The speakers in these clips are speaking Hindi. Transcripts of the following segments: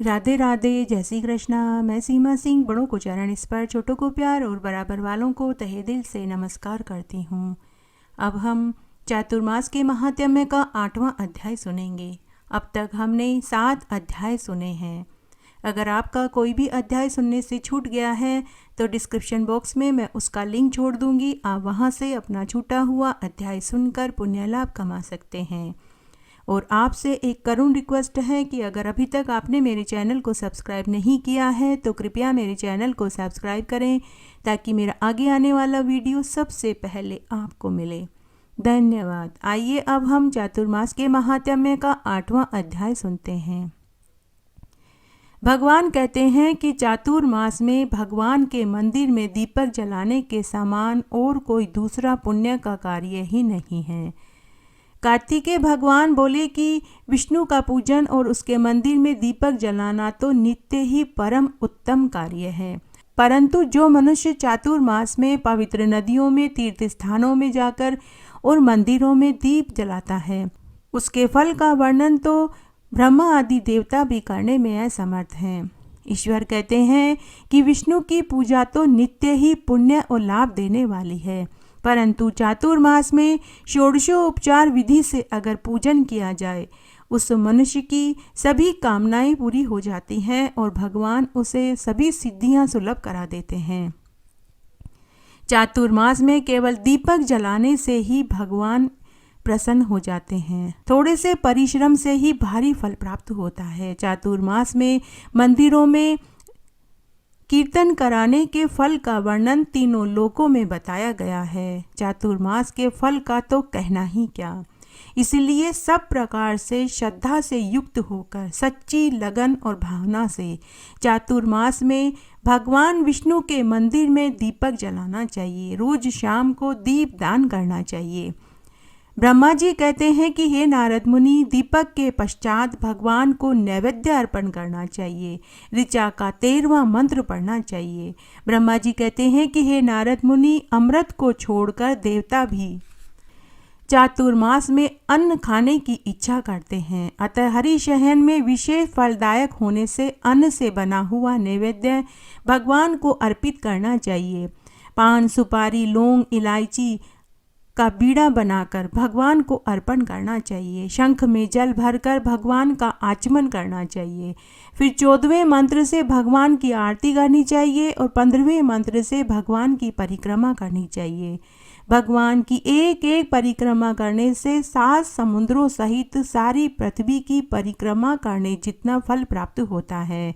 राधे राधे, जय श्री कृष्णा। मैं सीमा सिंह बड़ों को चरण स्पर्श, छोटों को प्यार और बराबर वालों को तहे दिल से नमस्कार करती हूँ। अब हम चातुर्मास के महात्म्य का 8वां अध्याय सुनेंगे। अब तक हमने 7 अध्याय सुने हैं। अगर आपका कोई भी अध्याय सुनने से छूट गया है तो डिस्क्रिप्शन बॉक्स में मैं उसका लिंक छोड़ दूंगी। आप वहां से अपना छूटा हुआ अध्याय सुनकर पुण्य लाभ कमा सकते हैं। और आपसे एक करुण रिक्वेस्ट है कि अगर अभी तक आपने मेरे चैनल को सब्सक्राइब नहीं किया है तो कृपया मेरे चैनल को सब्सक्राइब करें ताकि मेरा आगे आने वाला वीडियो सबसे पहले आपको मिले। धन्यवाद। आइए अब हम चातुर्मास के महात्म्य का 8वां अध्याय सुनते हैं। भगवान कहते हैं कि चातुर्मास में भगवान के मंदिर में दीपक जलाने के समान और कोई दूसरा पुण्य का कार्य ही नहीं है। कार्तिकेय भगवान बोले कि विष्णु का पूजन और उसके मंदिर में दीपक जलाना तो नित्य ही परम उत्तम कार्य है, परंतु जो मनुष्य चातुर्मास में पवित्र नदियों में, तीर्थ स्थानों में जाकर और मंदिरों में दीप जलाता है, उसके फल का वर्णन तो ब्रह्मा आदि देवता भी करने में असमर्थ हैं। ईश्वर कहते हैं कि विष्णु की पूजा तो नित्य ही पुण्य और लाभ देने वाली है, परंतु चातुर्मास में षोडशोपचार विधि से अगर पूजन किया जाए उस मनुष्य की सभी कामनाएं पूरी हो जाती हैं और भगवान उसे सभी सिद्धियां सुलभ करा देते हैं। चातुर्मास में केवल दीपक जलाने से ही भगवान प्रसन्न हो जाते हैं। थोड़े से परिश्रम से ही भारी फल प्राप्त होता है। चातुर्मास में मंदिरों में कीर्तन कराने के फल का वर्णन तीनों लोकों में बताया गया है। चातुर्मास के फल का तो कहना ही क्या। इसलिए सब प्रकार से श्रद्धा से युक्त होकर सच्ची लगन और भावना से चातुर्मास में भगवान विष्णु के मंदिर में दीपक जलाना चाहिए। रोज शाम को दीप दान करना चाहिए। ब्रह्मा जी कहते हैं कि हे नारद मुनि, दीपक के पश्चात भगवान को नैवेद्य अर्पण करना चाहिए। ऋचा का 13वां मंत्र पढ़ना चाहिए। ब्रह्मा जी कहते हैं कि हे नारद मुनि, अमृत को छोड़कर देवता भी चातुर्मास में अन्न खाने की इच्छा करते हैं। अतः हरिशयन में विशेष फलदायक होने से अन्न से बना हुआ नैवेद्य भगवान को अर्पित करना चाहिए। पान, सुपारी, लौंग, इलायची का बीड़ा बनाकर भगवान को अर्पण करना चाहिए। शंख में जल भरकर भगवान का आचमन करना चाहिए। फिर 14वें मंत्र से भगवान की आरती करनी चाहिए और 15वें मंत्र से भगवान की परिक्रमा करनी चाहिए। भगवान की एक एक परिक्रमा करने से 7 समुद्रों सहित सारी पृथ्वी की परिक्रमा करने जितना फल प्राप्त होता है।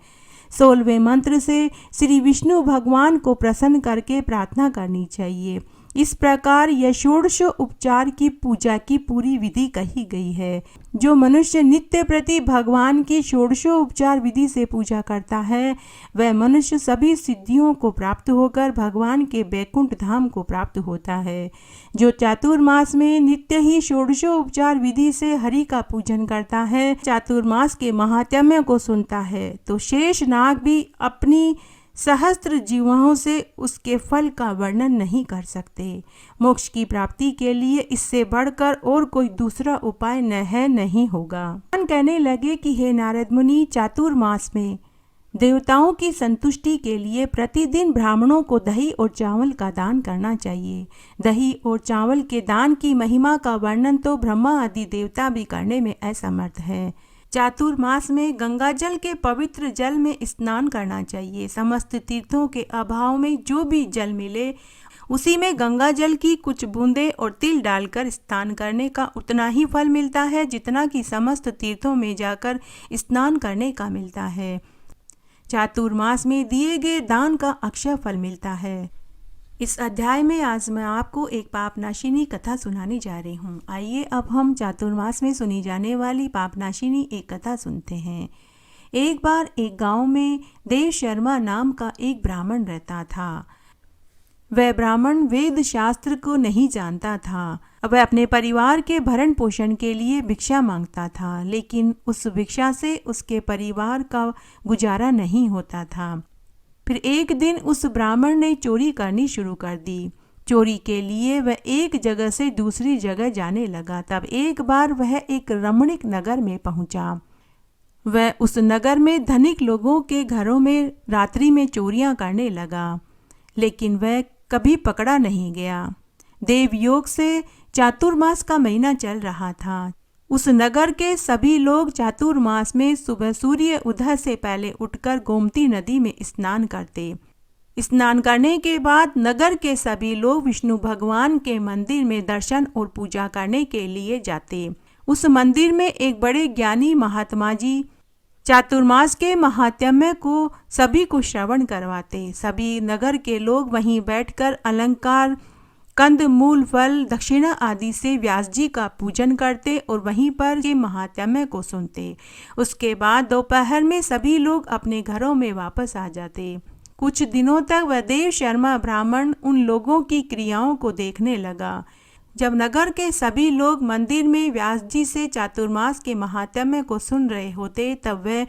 16वें मंत्र से श्री विष्णु भगवान को प्रसन्न करके प्रार्थना करनी चाहिए। इस प्रकार यह षोडश उपचार की पूजा की पूरी विधि कही गई है। जो मनुष्य नित्य प्रति भगवान की षोडशोपचार विधि से पूजा करता है वह मनुष्य सभी सिद्धियों को प्राप्त होकर भगवान के बैकुंठ धाम को प्राप्त होता है। जो चातुर्मास में नित्य ही षोडशोपचार विधि से हरि का पूजन करता है, चातुर्मास के महात्म्य को सुनता है, तो शेष नाग भी अपनी सहस्त्र जीवाओं से उसके फल का वर्णन नहीं कर सकते। मोक्ष की प्राप्ति के लिए इससे बढ़कर और कोई दूसरा उपाय नहीं होगा। भगवान कहने लगे कि हे नारद मुनि, चातुर्मास में देवताओं की संतुष्टि के लिए प्रतिदिन ब्राह्मणों को दही और चावल का दान करना चाहिए। दही और चावल के दान की महिमा का वर्णन तो ब्रह्मा आदि देवता भी करने में असमर्थ है। चातुर्मास में गंगा जल के पवित्र जल में स्नान करना चाहिए। समस्त तीर्थों के अभाव में जो भी जल मिले उसी में गंगा जल की कुछ बूंदें और तिल डालकर स्नान करने का उतना ही फल मिलता है जितना कि समस्त तीर्थों में जाकर स्नान करने का मिलता है। चातुर्मास में दिए गए दान का अक्षय फल मिलता है। इस अध्याय में आज मैं आपको एक पापनाशिनी कथा सुनाने जा रही हूँ। आइए अब हम चातुर्मास में सुनी जाने वाली पापनाशिनी एक कथा सुनते हैं। एक बार एक गांव में देव शर्मा नाम का एक ब्राह्मण रहता था। वह ब्राह्मण वेद शास्त्र को नहीं जानता था। वह अपने परिवार के भरण पोषण के लिए भिक्षा मांगता था, लेकिन उस भिक्षा से उसके परिवार का गुजारा नहीं होता था। फिर एक दिन उस ब्राह्मण ने चोरी करनी शुरू कर दी। चोरी के लिए वह एक जगह से दूसरी जगह जाने लगा। तब एक बार वह एक रमणीक नगर में पहुंचा। वह उस नगर में धनिक लोगों के घरों में रात्रि में चोरियां करने लगा, लेकिन वह कभी पकड़ा नहीं गया। देवयोग से चातुर्मास का महीना चल रहा था। उस नगर के सभी लोग चातुर्मास में सुबह सूर्य उदय से पहले उठकर गोमती नदी में स्नान करते। स्नान करने के बाद नगर के सभी लोग विष्णु भगवान के मंदिर में दर्शन और पूजा करने के लिए जाते। उस मंदिर में एक बड़े ज्ञानी महात्मा जी चातुर्मास के महात्म्य को सभी को श्रवण करवाते। सभी नगर के लोग वहीं बैठकर अलंकार, कंद, मूल, फल, दक्षिणा आदि से व्यास जी का पूजन करते और वहीं पर के महात्म्य को सुनते। उसके बाद दोपहर में सभी लोग अपने घरों में वापस आ जाते। कुछ दिनों तक वह देव शर्मा ब्राह्मण उन लोगों की क्रियाओं को देखने लगा। जब नगर के सभी लोग मंदिर में व्यास जी से चातुर्मास के महात्म्य को सुन रहे होते, तब वह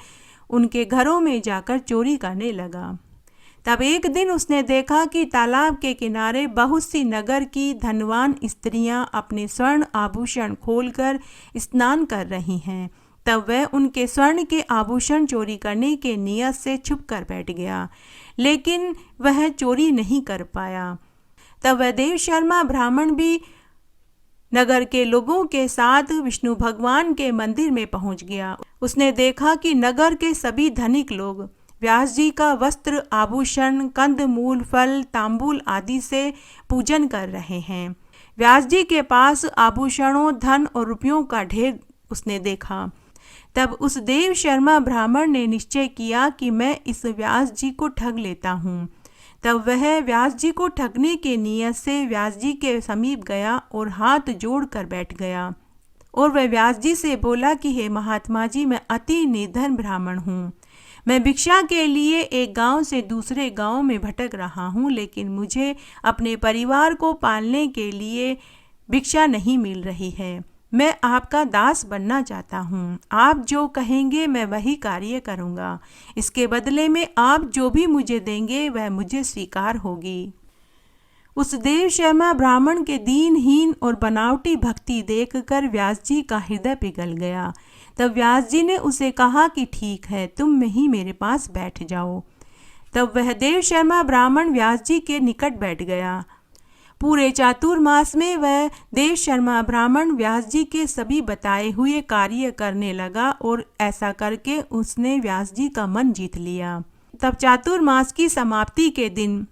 उनके घरों में जाकर चोरी करने लगा। तब एक दिन उसने देखा कि तालाब के किनारे बहुत सी नगर की धनवान स्त्रियां अपने स्वर्ण आभूषण खोलकर स्नान कर रही हैं। तब वह उनके स्वर्ण के आभूषण चोरी करने के नियत से छुप कर बैठ गया, लेकिन वह चोरी नहीं कर पाया। तब वह देव शर्मा ब्राह्मण भी नगर के लोगों के साथ विष्णु भगवान के मंदिर में पहुंच गया। उसने देखा कि नगर के सभी धनिक लोग व्यास जी का वस्त्र, आभूषण, कंद, मूल, फल, तांबूल आदि से पूजन कर रहे हैं। व्यास जी के पास आभूषणों, धन और रुपयों का ढेर उसने देखा। तब उस देव शर्मा ब्राह्मण ने निश्चय किया कि मैं इस व्यास जी को ठग लेता हूँ। तब वह व्यास जी को ठगने के नियत से व्यास जी के समीप गया और हाथ जोड़कर बैठ गया और वह व्यास जी से बोला कि हे महात्मा जी, मैं अति निर्धन ब्राह्मण हूँ। मैं भिक्षा के लिए एक गांव से दूसरे गांव में भटक रहा हूँ, लेकिन मुझे अपने परिवार को पालने के लिए भिक्षा नहीं मिल रही है। मैं आपका दास बनना चाहता हूँ। आप जो कहेंगे मैं वही कार्य करूँगा। इसके बदले में आप जो भी मुझे देंगे वह मुझे स्वीकार होगी। उस देव शर्मा ब्राह्मण के दीनहीन और बनावटी भक्ति देखकर व्यास जी का हृदय पिघल गया। तब व्यास जी ने उसे कहा कि ठीक है, तुम ही मेरे पास बैठ जाओ। तब वह देव शर्मा ब्राह्मण व्यास जी के निकट बैठ गया। पूरे चातुर्मास में वह देव शर्मा ब्राह्मण व्यास जी के सभी बताए हुए कार्य करने लगा और ऐसा करके उसने व्यास जी का मन जीत लिया। तब चातुर्मास की समाप्ति के दिन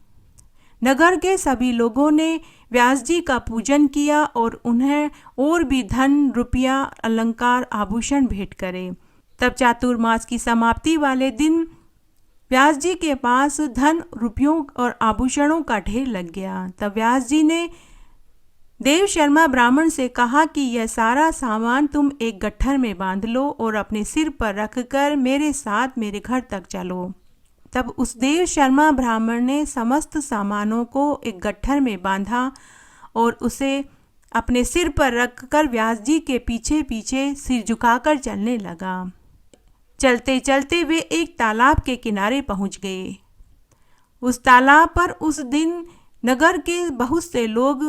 नगर के सभी लोगों ने व्यास जी का पूजन किया और उन्हें और भी धन, रुपया, अलंकार, आभूषण भेंट करे। तब चातुर्मास की समाप्ति वाले दिन व्यास जी के पास धन, रुपयों और आभूषणों का ढेर लग गया। तब व्यास जी ने देव शर्मा ब्राह्मण से कहा कि यह सारा सामान तुम एक गट्ठर में बांध लो और अपने सिर पर रखकर मेरे साथ मेरे घर तक चलो। तब उस देव शर्मा ब्राह्मण ने समस्त सामानों को एक गट्ठर में बांधा और उसे अपने सिर पर रखकर व्यास जी के पीछे पीछे सिर झुकाकर चलने लगा। चलते चलते वे एक तालाब के किनारे पहुंच गए। उस तालाब पर उस दिन नगर के बहुत से लोग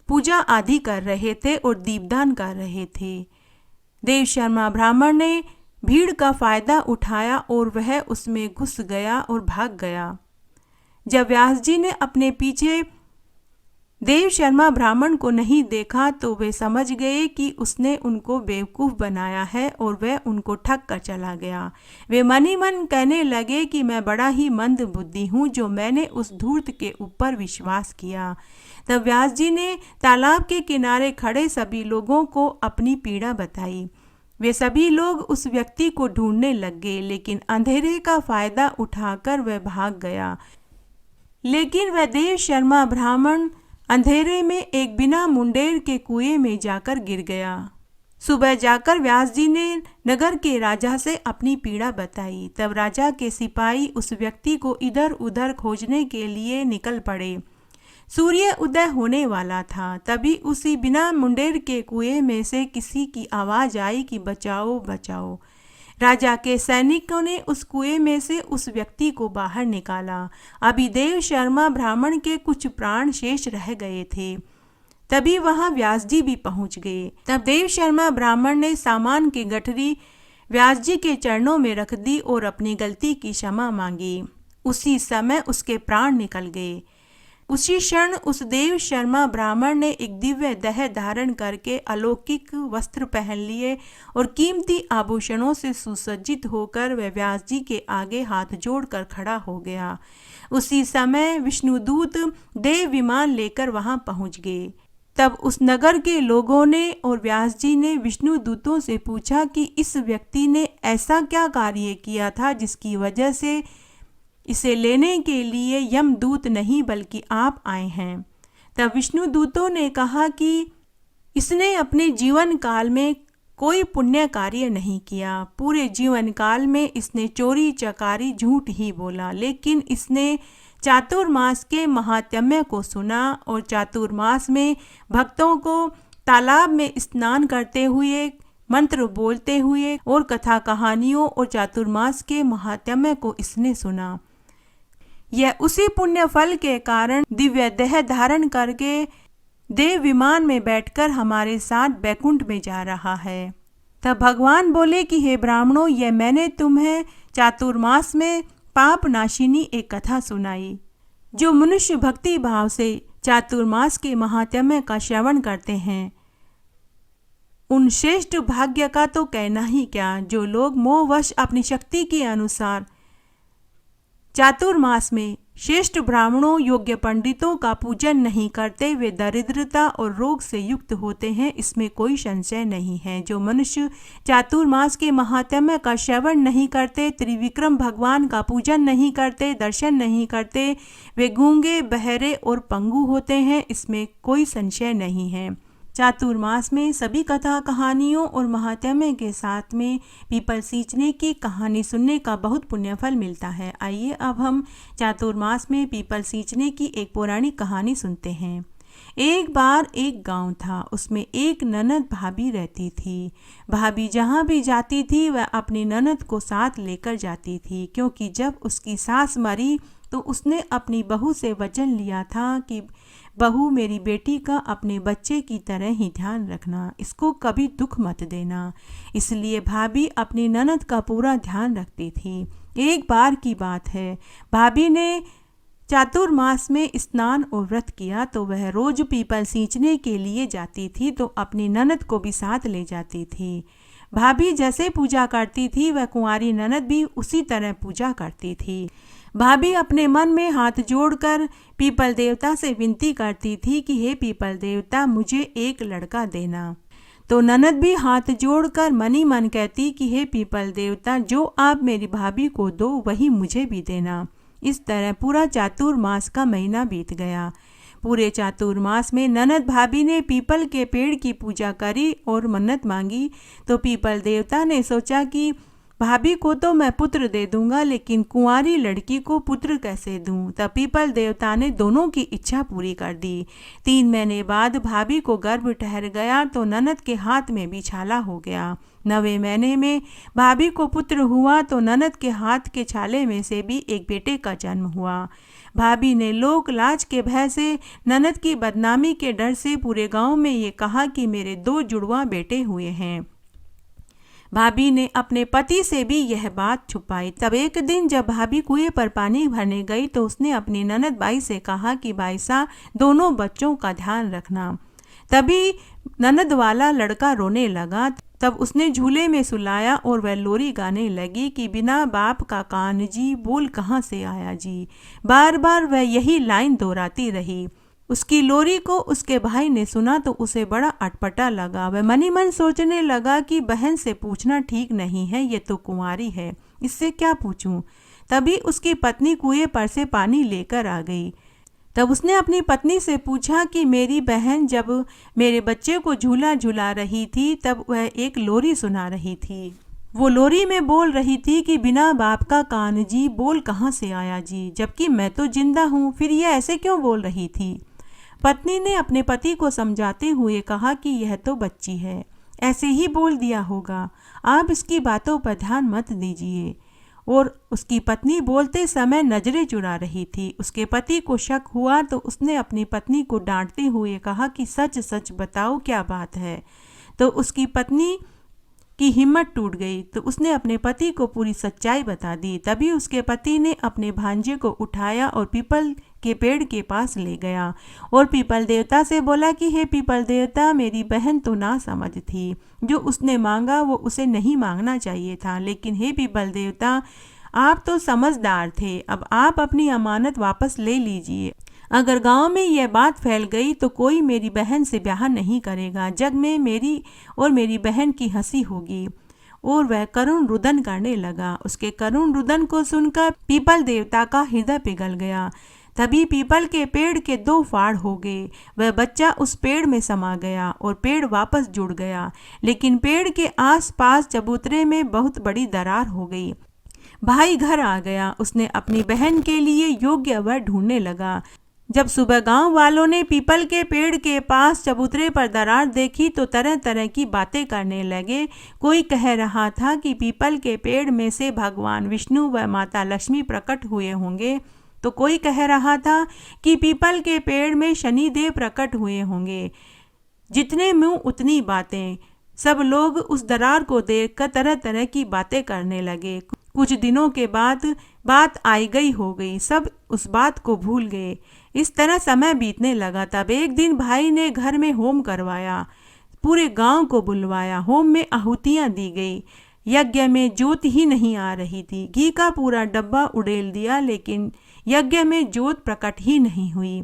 पूजा आदि कर रहे थे और दीपदान कर रहे थे। देव शर्मा ब्राह्मण ने भीड़ का फायदा उठाया और वह उसमें घुस गया और भाग गया। जब व्यास जी ने अपने पीछे देव शर्मा ब्राह्मण को नहीं देखा तो वे समझ गए कि उसने उनको बेवकूफ़ बनाया है और वह उनको ठग कर चला गया। वे मन ही मन कहने लगे कि मैं बड़ा ही मंद बुद्धि हूँ जो मैंने उस धूर्त के ऊपर विश्वास किया। तब व्यास जी ने तालाब के किनारे खड़े सभी लोगों को अपनी पीड़ा बताई। वे सभी लोग उस व्यक्ति को ढूंढने लग गए, लेकिन अंधेरे का फायदा उठाकर वह भाग गया। लेकिन वह देव शर्मा ब्राह्मण अंधेरे में एक बिना मुंडेर के कुएं में जाकर गिर गया। सुबह जाकर व्यास जी ने नगर के राजा से अपनी पीड़ा बताई। तब राजा के सिपाही उस व्यक्ति को इधर उधर खोजने के लिए निकल पड़े। सूर्य उदय होने वाला था, तभी उसी बिना मुंडेर के कुएं में से किसी की आवाज़ आई कि बचाओ बचाओ। राजा के सैनिकों ने उस कुएं में से उस व्यक्ति को बाहर निकाला। अभी देव शर्मा ब्राह्मण के कुछ प्राण शेष रह गए थे। तभी वहां व्यास जी भी पहुंच गए। तब देव शर्मा ब्राह्मण ने सामान की गठरी व्यास जी के चरणों में रख दी और अपनी गलती की क्षमा मांगी। उसी समय उसके प्राण निकल गए। उसी क्षण उस देव शर्मा ब्राह्मण ने एक दिव्य देह धारण करके अलौकिक वस्त्र पहन लिए और कीमती आभूषणों से सुसज्जित होकर वह व्यास जी के आगे हाथ जोड़कर खड़ा हो गया। उसी समय विष्णुदूत देव विमान लेकर वहां पहुंच गए। तब उस नगर के लोगों ने और व्यास जी ने विष्णु दूतों से पूछा कि इस व्यक्ति ने ऐसा क्या कार्य किया था जिसकी वजह से इसे लेने के लिए यमदूत नहीं बल्कि आप आए हैं। तब विष्णु दूतों ने कहा कि इसने अपने जीवन काल में कोई पुण्य कार्य नहीं किया। पूरे जीवन काल में इसने चोरी चकारी झूठ ही बोला, लेकिन इसने चातुर्मास के महात्म्य को सुना और चातुर्मास में भक्तों को तालाब में स्नान करते हुए, मंत्र बोलते हुए और कथा कहानियों और चातुर्मास के महात्म्य को इसने सुना। यह उसी पुण्य फल के कारण दिव्य देह धारण करके देव विमान में बैठकर हमारे साथ बैकुंठ में जा रहा है। तब भगवान बोले कि हे ब्राह्मणों, यह मैंने तुम्हें चातुर्मास में पाप नाशिनी एक कथा सुनाई। जो मनुष्य भक्ति भाव से चातुर्मास के महात्म्य का श्रवण करते हैं, उन श्रेष्ठ भाग्य का तो कहना ही क्या। जो लोग मोहवश अपनी शक्ति के अनुसार चातुर्मास में श्रेष्ठ ब्राह्मणों योग्य पंडितों का पूजन नहीं करते, वे दरिद्रता और रोग से युक्त होते हैं, इसमें कोई संशय नहीं है। जो मनुष्य चातुर्मास के महात्म्य का श्रवण नहीं करते, त्रिविक्रम भगवान का पूजन नहीं करते, दर्शन नहीं करते, वे गूंगे, बहरे और पंगु होते हैं, इसमें कोई संशय नहीं है। चातुर्मास में सभी कथा कहानियों और महात्म्य के साथ में पीपल सींचने की कहानी सुनने का बहुत पुण्य फल मिलता है। आइए अब हम चातुर्मास में पीपल सींचने की एक पौराणिक कहानी सुनते हैं। एक बार एक गांव था, उसमें एक ननद भाभी रहती थी। भाभी जहाँ भी जाती थी वह अपनी ननद को साथ लेकर जाती थी, क्योंकि जब उसकी सास मरी तो उसने अपनी बहू से वचन लिया था कि बहू, मेरी बेटी का अपने बच्चे की तरह ही ध्यान रखना, इसको कभी दुख मत देना। इसलिए भाभी अपनी ननद का पूरा ध्यान रखती थी। एक बार की बात है, भाभी ने चातुर्मास में स्नान और व्रत किया तो वह रोज पीपल सींचने के लिए जाती थी, तो अपनी ननद को भी साथ ले जाती थी। भाभी जैसे पूजा करती थी वह कुंवारी ननद भी उसी तरह पूजा करती थी। भाभी अपने मन में हाथ जोड़कर पीपल देवता से विनती करती थी कि हे पीपल देवता, मुझे एक लड़का देना। तो ननद भी हाथ जोड़कर मनी मन कहती कि हे पीपल देवता, जो आप मेरी भाभी को दो वही मुझे भी देना। इस तरह पूरा चातुर्मास का महीना बीत गया। पूरे चातुर्मास में ननद भाभी ने पीपल के पेड़ की पूजा करी और मन्नत मांगी। तो पीपल देवता ने सोचा कि भाभी को तो मैं पुत्र दे दूंगा, लेकिन कुंवारी लड़की को पुत्र कैसे दूं। तब पीपल देवता ने दोनों की इच्छा पूरी कर दी। 3 महीने बाद भाभी को गर्भ ठहर गया तो ननद के हाथ में भी छाला हो गया। 9वें महीने में भाभी को पुत्र हुआ तो ननद के हाथ के छाले में से भी एक बेटे का जन्म हुआ। भाभी ने लोक लाज के भय से, ननद की बदनामी के डर से पूरे गांव में ये कहा कि मेरे 2 जुड़वा बेटे हुए हैं। भाभी ने अपने पति से भी यह बात छुपाई। तब एक दिन जब भाभी कुएं पर पानी भरने गई तो उसने अपनी ननद बाई से कहा कि बाई सा, दोनों बच्चों का ध्यान रखना। तभी ननद वाला लड़का रोने लगा। तब उसने झूले में सुलाया और वह लोरी गाने लगी कि बिना बाप का कान जी, बोल कहाँ से आया जी। बार बार वह यही लाइन दोहराती रही। उसकी लोरी को उसके भाई ने सुना तो उसे बड़ा अटपटा लगा। वह मनी मन सोचने लगा कि बहन से पूछना ठीक नहीं है, ये तो कुंवारी है, इससे क्या पूछूं। तभी उसकी पत्नी कुएं पर से पानी लेकर आ गई। तब उसने अपनी पत्नी से पूछा कि मेरी बहन जब मेरे बच्चे को झूला झुला रही थी तब वह एक लोरी सुना रही थी। वो लोरी में बोल रही थी कि बिना बाप का कान जी, बोल कहाँ से आया जी, जबकि मैं तो जिंदा हूँ, फिर यह ऐसे क्यों बोल रही थी। पत्नी ने अपने पति को समझाते हुए कहा कि यह तो बच्ची है, ऐसे ही बोल दिया होगा, आप इसकी बातों पर ध्यान मत दीजिए। और उसकी पत्नी बोलते समय नजरें चुरा रही थी। उसके पति को शक हुआ तो उसने अपनी पत्नी को डांटते हुए कहा कि सच सच बताओ क्या बात है। तो उसकी पत्नी की हिम्मत टूट गई तो उसने अपने पति को पूरी सच्चाई बता दी। तभी उसके पति ने अपने भांजे को उठाया और पीपल के पेड़ के पास ले गया और पीपल देवता से बोला कि हे पीपल देवता, मेरी बहन तो ना समझ थी, जो उसने मांगा वो उसे नहीं मांगना चाहिए था, लेकिन हे पीपल देवता, आप तो समझदार थे, अब आप अपनी अमानत वापस ले लीजिए। अगर गांव में यह बात फैल गई तो कोई मेरी बहन से ब्याह नहीं करेगा, जग में मेरी और मेरी बहन की हंसी होगी। और वह करुण रुदन करने लगा। उसके करुण रुदन को सुनकर पीपल देवता का हृदय पिघल गया। तभी पीपल के पेड़ के 2 फाड़ हो गए। वह बच्चा उस पेड़ में समा गया और पेड़ वापस जुड़ गया, लेकिन पेड़ के आसपास चबूतरे में बहुत बड़ी दरार हो गई। भाई घर आ गया। उसने अपनी बहन के लिए योग्य वर ढूंढने लगा। जब सुबह गांव वालों ने पीपल के पेड़ के पास चबूतरे पर दरार देखी तो तरह तरह की बातें करने लगे। कोई कह रहा था कि पीपल के पेड़ में से भगवान विष्णु व माता लक्ष्मी प्रकट हुए होंगे, तो कोई कह रहा था कि पीपल के पेड़ में शनिदेव प्रकट हुए होंगे। जितने मुंह उतनी बातें। सब लोग उस दरार को देखकर तरह तरह की बातें करने लगे। कुछ दिनों के बाद बात आई गई हो गई, सब उस बात को भूल गए। इस तरह समय बीतने लगा। तब एक दिन भाई ने घर में होम करवाया, पूरे गांव को बुलवाया। होम में आहुतियां दी गई। यज्ञ में ज्योत ही नहीं आ रही थी। घी का पूरा डब्बा उड़ेल दिया, लेकिन यज्ञ में ज्योत प्रकट ही नहीं हुई।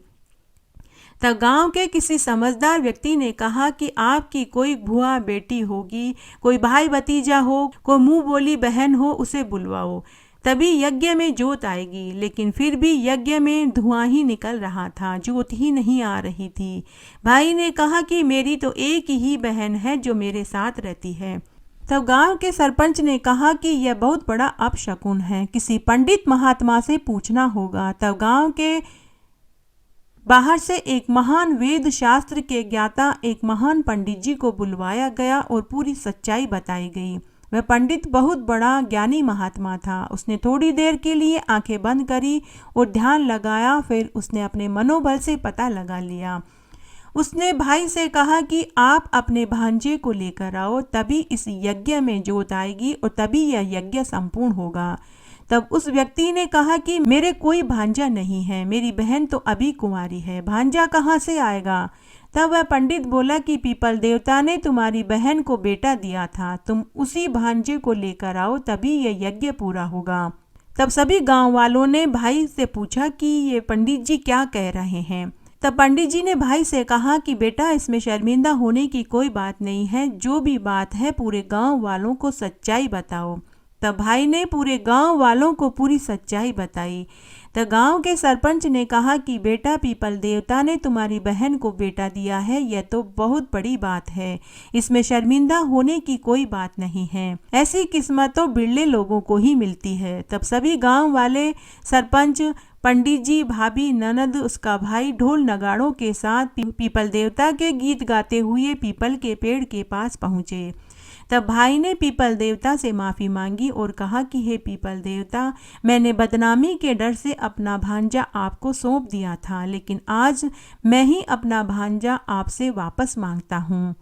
तब गांव के किसी समझदार व्यक्ति ने कहा कि आपकी कोई भुआ बेटी होगी, कोई भाई भतीजा हो, कोई मुंह बोली बहन हो, उसे बुलवाओ, तभी यज्ञ में ज्योत आएगी। लेकिन फिर भी यज्ञ में धुआं ही निकल रहा था, ज्योत ही नहीं आ रही थी। भाई ने कहा कि मेरी तो एक ही बहन है जो मेरे साथ रहती है। तब गांव के सरपंच ने कहा कि यह बहुत बड़ा अपशकुन है, किसी पंडित महात्मा से पूछना होगा। तब गांव के बाहर से एक महान वेद शास्त्र के ज्ञाता, एक महान पंडित जी को बुलवाया गया और पूरी सच्चाई बताई गई। वह पंडित बहुत बड़ा ज्ञानी महात्मा था। उसने थोड़ी देर के लिए आंखें बंद करी और ध्यान लगाया। फिर उसने अपने मनोबल से पता लगा लिया। उसने भाई से कहा कि आप अपने भांजे को लेकर आओ, तभी इस यज्ञ में ज्योत आएगी और तभी यह यज्ञ संपूर्ण होगा। तब उस व्यक्ति ने कहा कि मेरे कोई भांजा नहीं है, मेरी बहन तो अभी कुंवारी है, भांजा कहाँ से आएगा। तब वह पंडित बोला कि पीपल देवता ने तुम्हारी बहन को बेटा दिया था, तुम उसी भांजे को लेकर आओ, तभी यह यज्ञ पूरा होगा। तब सभी गांव वालों ने भाई से पूछा कि ये पंडित जी क्या कह रहे हैं। तब पंडित जी ने भाई से कहा कि बेटा, इसमें शर्मिंदा होने की कोई बात नहीं है, जो भी बात है पूरे गांव वालों को सच्चाई बताओ। तब भाई ने पूरे गांव वालों को पूरी सच्चाई बताई। तब गांव के सरपंच ने कहा कि बेटा, पीपल देवता ने तुम्हारी बहन को बेटा दिया है, यह तो बहुत बड़ी बात है, इसमें शर्मिंदा होने की कोई बात नहीं है। ऐसी किस्मत तो बिरले लोगों को ही मिलती है। तब सभी गांव वाले, सरपंच, पंडित जी, भाभी, ननद, उसका भाई ढोल नगाड़ों के साथ पीपल देवता के गीत गाते हुए पीपल के पेड़ के पास पहुँचे। तब भाई ने पीपल देवता से माफ़ी मांगी और कहा कि हे पीपल देवता, मैंने बदनामी के डर से अपना भांजा आपको सौंप दिया था, लेकिन आज मैं ही अपना भांजा आपसे वापस मांगता हूँ।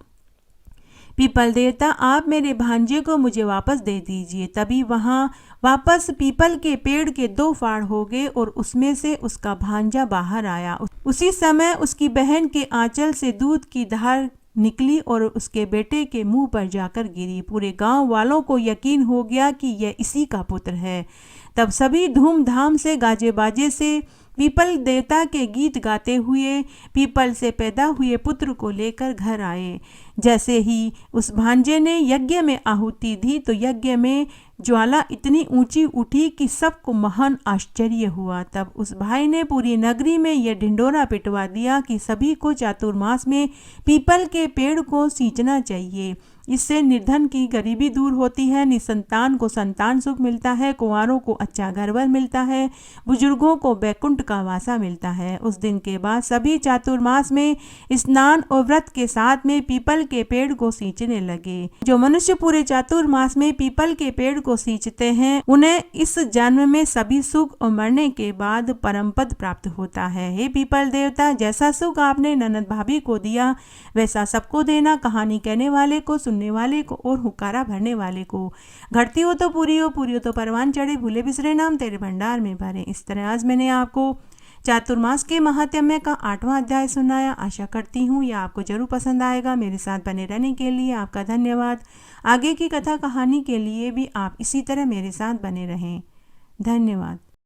पीपल देवता, आप मेरे भांजे को मुझे वापस दे दीजिए। तभी वहाँ वापस पीपल के पेड़ के 2 फाड़ हो गए और उसमें से उसका भांजा बाहर आया। उसी समय उसकी बहन के आंचल से दूध की धार निकली और उसके बेटे के मुंह पर जाकर गिरी। पूरे गांव वालों को यकीन हो गया कि यह इसी का पुत्र है। तब सभी धूमधाम से गाजे बाजे से पीपल देवता के गीत गाते हुए पीपल से पैदा हुए पुत्र को लेकर घर आए। जैसे ही उस भांजे ने यज्ञ में आहुति दी तो यज्ञ में ज्वाला इतनी ऊंची उठी कि सबको महान आश्चर्य हुआ। तब उस भाई ने पूरी नगरी में यह ढिंडोरा पिटवा दिया कि सभी को चातुर्मास में पीपल के पेड़ को सींचना चाहिए। इससे निर्धन की गरीबी दूर होती है, निसंतान को संतान सुख मिलता है, कुंवारों को अच्छा घरवर मिलता है, बुजुर्गों को बैकुंठ का वासा मिलता है। उस दिन के बाद सभी चातुर्मास में स्नान और व्रत के साथ में पीपल के पेड़ को सींचने लगे। जो मनुष्य पूरे चातुर्मास में पीपल के पेड़ को सींचते हैं, उन्हें इस जन्म में सभी सुख और मरने के बाद परम पद प्राप्त होता है। हे पीपल देवता, जैसा सुख आपने ननद भाभी को दिया वैसा सबको देना। कहानी कहने वाले को सुनने वाले को और हुक्कारा भरने वाले को। घटती हो तो पूरी हो तो परवान चढ़े, भूले बिसरे नाम तेरे भंडार में भरे। इस तरह आज मैंने आपको चातुर्मास के महात्म्य का 8वां अध्याय सुनाया। आशा करती हूँ यह आपको जरूर पसंद आएगा। मेरे साथ बने रहने के लिए आपका धन्यवाद। आगे की कथा कहानी के लिए भी आप इसी तरह मेरे साथ बने रहें। धन्यवाद।